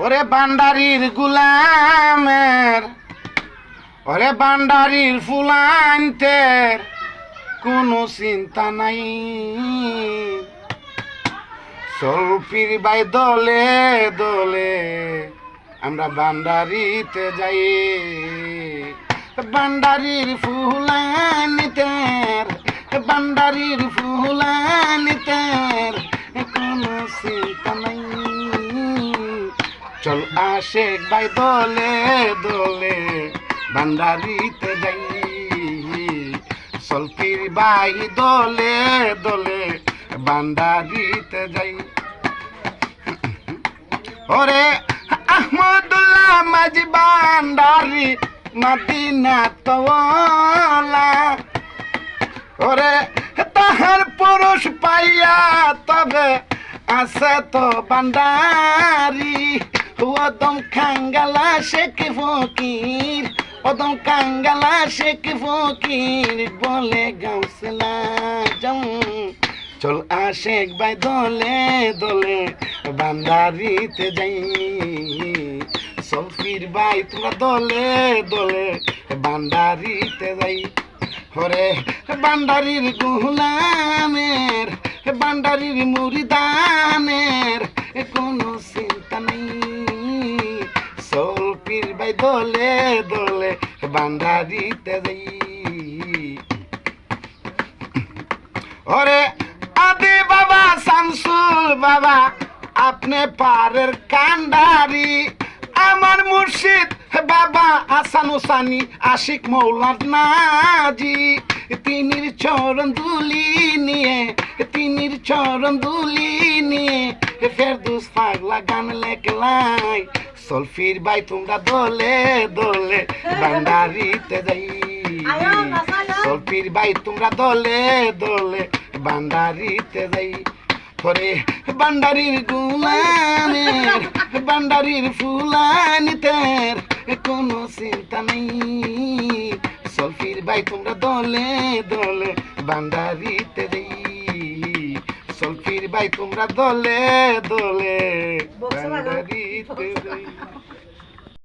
ওরে বান্ডারির গুলামের, ওরে বান্ডারির ফুলান্তের কোনো চিন্তা নাই। সলপির বাই দলে দলে আমরা বান্ডারিতে যাই। বান্ডারির ফুলানিতের, বান্ডারির ফুলানিতের কোনো চিন্তা নাই। চল আশেক ভাই দলে দলে বান্ডারিতে যাই। সলপির ভাই দলে দলে বান্ডারিতে যাই। ওরে আহমদুল্লাহ মাঝি বান্ডারি মদিনা তোলা, ওরে তাহার পুরুষ পাইয়া তবে আছে তো বান্ডারি। ওদম খাঙ্গালা শেখ ফকির, ওদম কাঙ্গালা শেখ ফকির বলে গাউসলা জম। চল আশেক ভাই দলে দলে বান্ডারিতে যাই। সলফির ভাই তোমরা দলে দলে বান্ডারিতে যাই। হরে বান্ডারির গুলামের, বান্ডারির মুরিদানের কোনো চিন্তা নেই। সলফির ভাই দলে দলে বান্ডারিতে যাই। ওরে আদি বাবা শামসুল বাবা আপনি পারের কান্ডারি, আমার মুর্শিদ বাবা আসান ওসানি আশিক মৌলার নাজি। তিনির চরণ দুলি নিয়ে, তিনির চরণ দুলি নিয়ে ফেরদৌস পাগলা গান লেখলাই। সলফির ভাই তোমরা দলে দলে বান্ডারিতে যাই। সলফির ভাই তোমরা দলে দলে বান্ডারিতে যাই। পরে বান্ডারির গুলামের, বান্ডারির ফুলানিতের কোনো চিন্তা নেই। সলফির ভাই তোমরা দলে দলে বান্ডারিতে যাই। সলফির ভাই তোমরা দলে দলে বান্ডারিতে যাই।